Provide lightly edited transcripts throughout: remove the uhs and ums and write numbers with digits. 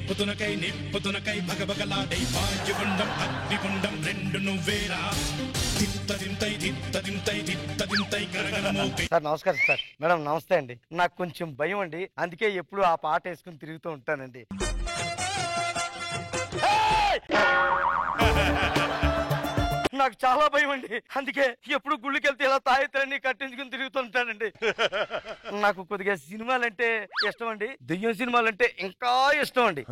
నిప్పుతునకై భగభగలాడై వాయుగుండం అగ్నిగుండం రెండు నువ్వేరా. సార్ నమస్కారం సార్. మేడం నమస్తే అండి. నాకు కొంచెం భయం అండి, అందుకే ఎప్పుడు ఆ పాట వేసుకుని తిరుగుతూ ఉంటానండి. నాకు చాలా భయం అండి, అందుకే ఎప్పుడు గుళ్ళకి వెళ్తే ఇలా తాయెత్తులన్నీ కట్టించుకుని తిరుగుతుంటానండి. నాకు కొద్దిగా సినిమాలంటే ఇష్టం అండి, దెయ్యం సినిమాలంటే ఇంకా ఇష్టం అండి.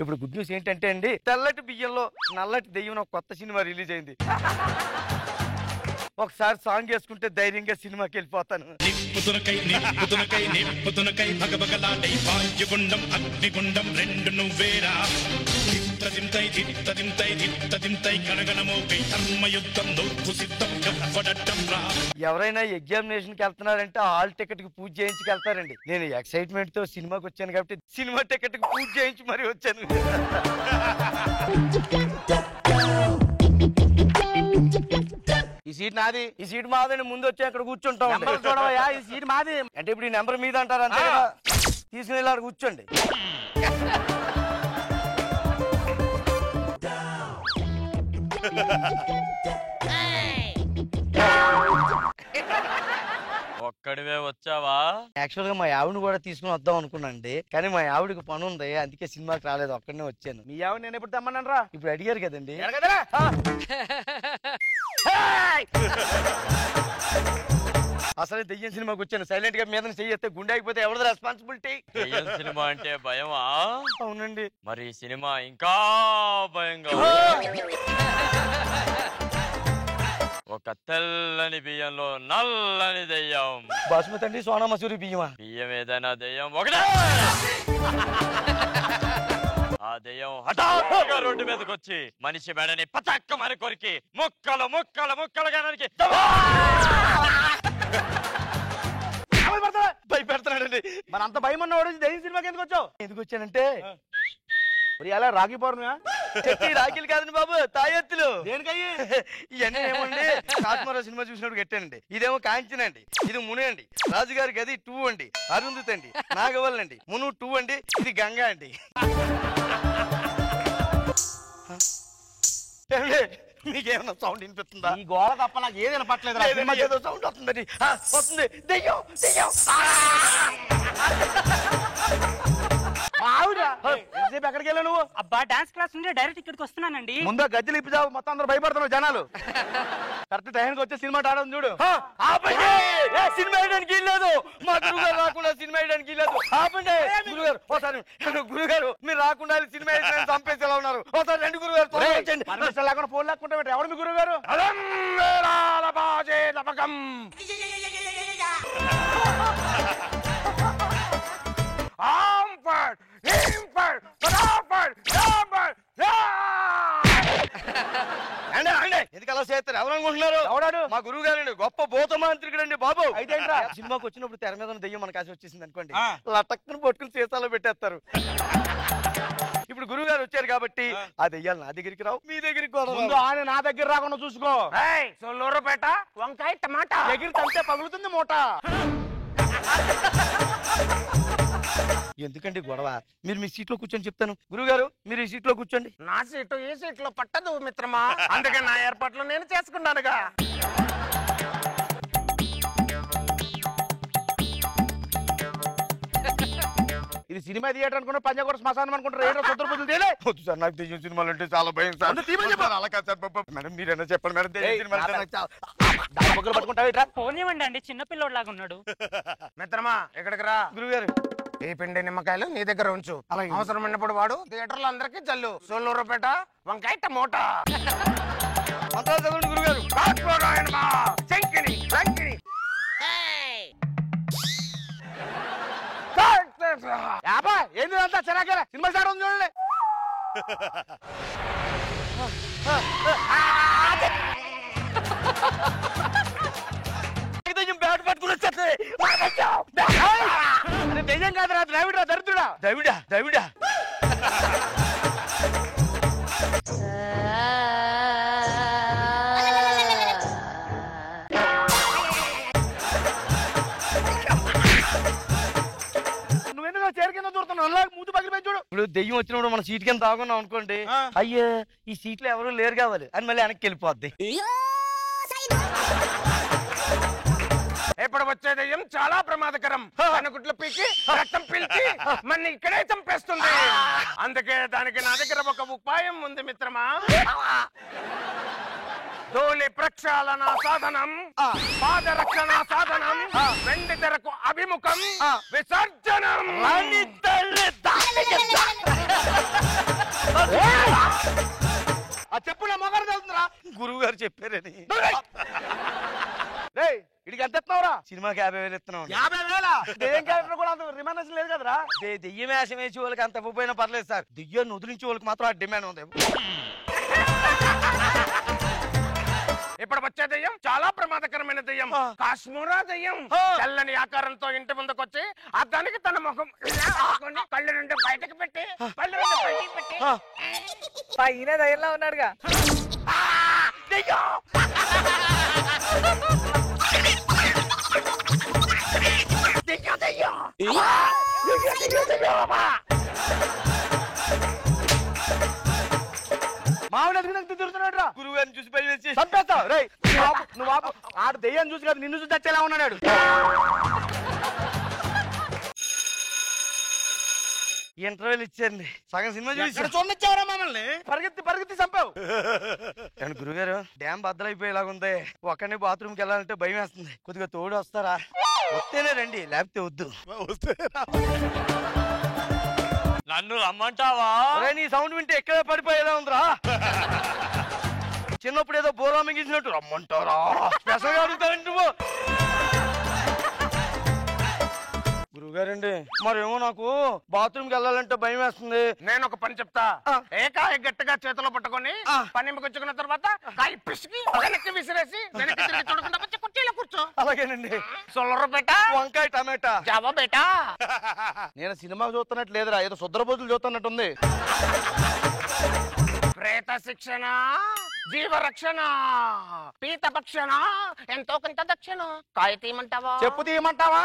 ఇప్పుడు గుడ్ న్యూస్ ఏంటంటే అండి, తెల్లటి బియ్యంలో నల్లటి దెయ్యం ఒక కొత్త సినిమా రిలీజ్ అయింది. ఒకసారి సాంగ్ వేసుకుంటే ధైర్యంగా సినిమాకి వెళ్ళిపోతాను. నిప్పుతునకై భగభగలాడై వాయుగుండం అగ్నిగుండం రెండు నువ్వేరా. ఎవరైనా ఎగ్జామినేషన్ కి వెళ్తున్నారంటే హాల్ టికెట్ కి పూజ చేయించుకు వెళ్తారండి. నేను ఎక్సైట్మెంట్ తో సినిమాకి వచ్చాను కాబట్టి సినిమా టికెట్ కి పూజ చేయించి మరి వచ్చాను. ఈ సీట్ నాది. ఈ సీట్ మాదని ముందు వచ్చి అక్కడ కూర్చుంటాం. చూడవయ్యా, ఈ సీట్ మాది. అంటే ఇప్పుడు ఈ నెంబర్ మీద అంటారు అంతే కదా, తీసుకుని వెళ్ళి కూర్చోండి. ఒక్కడివే వచ్చావా? యాక్చువల్ గా మా ఆవిడని కూడా తీసుకుని వద్దాం అనుకున్నాండి, కానీ మా ఆవిడకి పని ఉంది, అందుకే సినిమాకి రాలేదు, ఒక్కడనే వచ్చాను. మీ ఆవిడ నేను ఎప్పుడు తెమ్మన్నాను రా? ఇప్పుడు అడిగారు కదండి. అసలు దెయ్యం సినిమాకి వచ్చాను, సైలెంట్ గా మీద చెయ్యితే గుండె అయిపోతే ఎవరిది రెస్పాన్సిబిలిటీ? దెయ్యం సినిమా అంటే భయమా? అవునండి. మరి ఈ సినిమా ఇంకా భయంగా. ఒక తెల్లని బియ్యంలో నల్లని దెయ్యం. బాస్మతి అండి, సోనా మసూరి బియ్యమా? బియ్యం ఏదైనా దెయ్యం ఒకటే. ఆ దెయ్యం హఠాత్తుగా రోడ్డు మీదకి వచ్చి మనిషి మెడని పచక్కమని కొరికి ముక్కలు ముక్కలు ముక్కలుగా నరికి భయపెడతాడండి. మన అంత భయం ఉన్నవాడు దెయ్యం సినిమాకి ఎందుకు వచ్చావు? ఎందుకు వచ్చానంటే ఎలా రాగి పౌర్ణమియా? రాఖీలు కాదండి బాబు, తాయెత్తులు. దేనికయ్యి? ఇవన్నీ ఏమండి, కాశ్మీర సినిమా చూసినప్పుడు కట్టానండి. ఇదేమో కాంచన అండి, ఇది ముని అండి, రాజుగారి గది 2 అండి, అరుంధతి అండి, నాగవల్లి అండి, మును 2 అండి, ఇది గంగా అండి. మీకేమన్నా సౌండ్ వినిపిస్తుందా? ఈ గోళ తప్ప నాకు ఏది వినపట్లేదు. ఏదో సౌండ్ వస్తుందండి. వస్తుంది, దెయ్యం దెయ్యం. ఎక్కడికి వెళ్ళా నువ్వు? అబ్బా డాన్స్ క్లాస్ నుండి డైరెక్ట్ ఇక్కడికి వస్తున్నానండి. ముందు గజ్జలు ఇప్పిదావు, మొత్తం అందరూ భయపడుతున్నారు జనాలు. కరెక్ట్ టైంకి వచ్చే సినిమా ఆడడం చూడు. సినిమా వేయడానికి లేదు, మా గురుగారు రాకుండా సినిమా వేయడానికి లేదు. ఆపండి గురుగారు, ఒకసారి గురుగారు మీరు రాకుండా సినిమా వేయడానికి చంపేసేలా ఉన్నారు. ఒకసారి రెండు గురుగారు పర్మిషన్ లేకుండా ఫోన్ లేకుండా ఎవరు మీ గురువు గారు? ఎందుకు అలా చేస్తారు? ఎవరు అనుకుంటున్నారు? ఎవడాడు? మా గురువు గారండి, గొప్ప భూత మాంత్రికుడు అండి బాబు. అయితే సినిమాకి వచ్చినప్పుడు తెర మీద దెయ్యం మన కాసి వచ్చేసింది అనుకోండి, లటక్కును పట్టుకుని సీసాలో పెట్టేస్తారు. ఇప్పుడు గురువు గారు వచ్చారు కాబట్టి ఆ దెయ్యాలు నా దగ్గరికి రావు, మీ దగ్గరికి ముందు ఆయన నా దగ్గర రాకుండా చూసుకో. సొల్లూరుపేట వంకాయ టమాటా దగ్గర తంటే పగులుతుంది మూట. ఎందుకండి గొడవ? మీరు మీ సీట్ లో కూర్చొని చెప్తాను. గురుగారు మీరు ఈ సీట్ లో కూర్చోండి. నా సీటు ఈ సీట్ లో పట్టదు మిత్రమా, అందుకే నా ఏర్పాట్లు నేను చేసుకున్నానుగా. ఇది సినిమా థియేటర్ అనుకుంటే పంజాగూడ శ్మశానం అనుకుంటారు. ఏంటో సొంత బుద్ధులు తేలే. వద్దు సార్, నాకు దెయ్యం సినిమాలు అంటే చాలా భయం సార్. అలా కాదు సార్. మేడం మీరైనా చెప్పండి మేడం, దెయ్యం సినిమాలు అంటే నాకు చాలా పట్టుకుంటావు. ఫోన్ ఇవ్వండి అండి, చిన్నపిల్లోడు లాగా ఉన్నాడు. మిత్రమా ఇక్కడికి రా. గురుగారు ఈ పిండి నిమ్మకాయలు నీ దగ్గర ఉంచు, అవసరం ఉన్నప్పుడు వాడు. థియేటర్లో అందరికీ చల్లు. సోలూరుపేట వంకాయ టమోటా. మంత్రాలు చదవండి గురుగారు. ఏంది అంతా చిరాకేలా? సినిమా స్టార్ట్ ఉంది చూడండి. బ్యాట్ పట్టుకుని వచ్చేస్తే దెయ్యం కాదురా, ద్రావిడా దరిద్రుడా. దవిడా దవిడా నువ్వెందుకు చేరు కింద దూరుతున్నావు? మూతి పగిలిపోయి చూడు. ఇప్పుడు దెయ్యం వచ్చినప్పుడు మన సీట్ కింద తాగున్నాం అనుకోండి, అయ్యో ఈ సీట్ లో ఎవరు లేరు కావాలి అని మళ్ళీ వెనక్కి వెళ్ళిపోద్ది. ఎప్పుడు వచ్చే దయ్యం చాలా ప్రమాదకరం. కనుగుడ్లు పీకి రక్తం పీల్చి మన ఇక్కడే చంపేస్తుంది. అందుకే దానికి నా దగ్గర ఒక ఉపాయం ఉంది మిత్రమా. ధూళి ప్రక్షాళన సాధనం, పాదరక్షణ సాధనం, వెండి తెరకు అభిముఖం, విసర్జనం. చెప్పు నా మొగారు తెలుస్తుందిరా. గురువు గారు చెప్పారని. ఇడికి ఎంత ఇస్తున్నావురా? సినిమాకి 50,000 ఇస్తున్నాం. 50,000? దెయ్యం క్యారెక్టర్ కూడా అంత రిమాండేషన్ లేదు కదరా. దెయ్యం వేషం వేసే వాళ్ళకి అంత ఇవ్వకపోయినా పర్లేదు సార్, దెయ్యాన్ని వదిలించే వాళ్ళకి మాత్రం ఆ డిమాండ్ ఉంది. ఇప్పుడు వచ్చే దయ్యం చాలా ప్రమాదకరమైన దయ్యం, కాశ్మీరా దయ్యం. తెల్లని ఆకారంతో ఇంటి ముందుకు వచ్చి అద్దానికి తన ముఖం కళ్ళు రెండు బయటకు పెట్టి కళ్ళు రెండు బయటకు పెట్టి పైన దయ్యంలా ఉన్నాడుగా. తిరుగుతున్నాడు. గురువు గారిని చూసి భయం వేసి చంపేస్తావు. రేయ్ నువ్వు ఆడు దయ్యాన్ని చూసి కాదు నిన్ను చూసి చచ్చేలా ఉన్నాడు. ఇంటర్వ్యూలు ఇచ్చారండి, సగం సినిమా చూసి చూడనిచ్చావరా మమ్మల్ని? పరిగెత్తి చంపావు. గురుగారు డ్యామ్ బద్దలైపోయేలాగా ఉంది, ఒక్కనే బాత్రూమ్కి వెళ్ళాలంటే భయం వేస్తుంది, కొద్దిగా తోడు వస్తారా? వస్తేనే రండి, లేకపోతే వద్దు. నన్ను రమ్మంటావా? నీ సౌండ్ వింటే ఎక్కడే పడిపోయేలా ఉందిరా. చిన్నప్పుడు ఏదో బోరా మింగిసినట్టు రమ్మంటారా? స్పెషల్ గా అడుగుతారండి నువ్వు. గురుగారండి మరేమో నాకు బాత్రూమ్కి వెళ్ళాలంటే భయం వేస్తుంది. నేను ఒక పని చెప్తా. ఏకాయ గట్టిగా చేతిలో పట్టుకొని పని ముగించుకున్న తర్వాత కాయ పిసికి వెనక్కి విసిరేసి వెనక్కి తిరిగి చూడకుండా వచ్చి కుర్చీలో కూర్చో. అలాగేనండి. సొల్లర బేటా, వంకాయ టమాటా, జావా బేటా. నేను సినిమా చూస్తున్నట్టు లేదురా, ఏదో శుద్రబోతులు చూస్తున్నట్టుంది. ప్రేత శిక్షణ, జీవరక్షణ, పీత భక్షణ, ఎంతో కొంత దక్షిణ. కాయ తీయమంటావా? చెప్పు తీయమంటావా?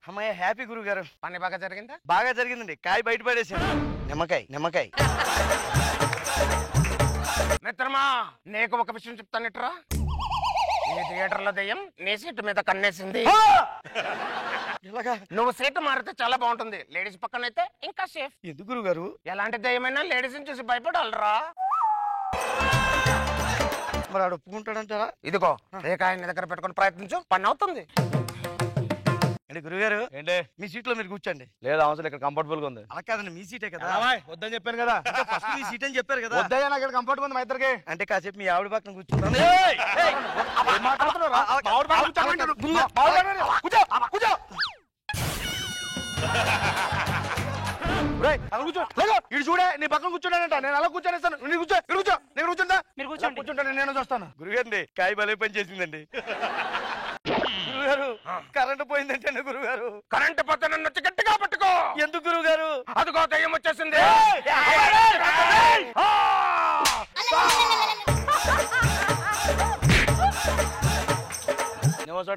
అమ్మాయి హ్యాపీ గురుగారు. పని బాగా జరిగిందా? బాగా జరిగిందండి, కాయ బయట పడేసాను. నిమ్మకాయ. మిత్రమా నీకు ఒక విషయం చెప్తానిట్రా. ఈ థియేటర్లో దయ్యం నీ సీటు మీద కన్నేసింది. ఇలాగా నువ్వు సీటు మారితే చాలా బాగుంటుంది. లేడీస్ పక్కన అయితే ఇంకా సేఫ్. ఎందుకు గురుగారు? ఎలాంటి దయ్యమైనా లేడీస్ చూసి భయపడాలరా. మరి ఆడు ఒప్పుకుంటాడంటారా? ఇదిగో ఏకాయని దగ్గర పెట్టుకుని ప్రయత్నించు, పని అవుతుంది. అంటే గురుగారు ఏంటే మీ సీట్ లో మీరు కూర్చోండి. లేదు అవసరం, ఇక్కడ కంఫర్టబుల్ గా ఉంది. అలా కాదండి, మీ సీటే కదా. వద్దని చెప్పాను కదా. ఫస్ట్ మీ సీట్ అని చెప్పారు కదా. వద్దయ్యా, నాకు ఇక్కడ కంఫర్ట్ ఉంది మా ఇద్దరికి. అంటే కాసేపు మీ ఆవిడ పక్కన కూర్చుంటాను. ఇటు చూడే నీ పక్కన కూర్చున్నానంట. నేను అలా కూర్చొనేస్తాను. నేను కూర్చుంటా. మీరు కూర్చోండి. కూర్చుంటా, నేను చూస్తాను. గురుగారండి కాయ భలే పని చేసిందండి. గురుగారు కరెంట్ పోయిందంటే గురుగారు. కరెంట్ పోతే నన్ను వచ్చి గట్టిగా పట్టుకో. ఎందుకు గురుగారు? అదిగో దయ్యం వచ్చేసింది.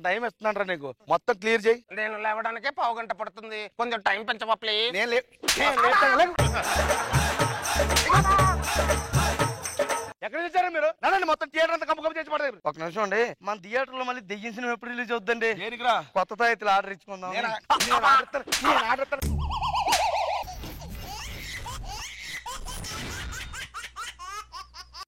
టైం ఇస్తున్నాంటారా నీకు, మొత్తం క్లియర్ చేయి. నేను లేవడానికే 1/2 గంట పడుతుంది. కొంచెం టైం పెంచవా ప్లీజ్. నేను ఎక్కడ చూసారా మీరు? నన్ను మొత్తం థియేటర్ అంతా కంపు చేసి పడదు. ఒక నిమిషం అండి, మన థియేటర్ లో మళ్ళీ దెయ్యం సినిమా ఎప్పుడు రిలీజ్ అవుతుందండి? దేనికిరా? కొత్త తాయితులు ఆర్డర్ ఇచ్చుకుందాం. నేను ఆర్డర్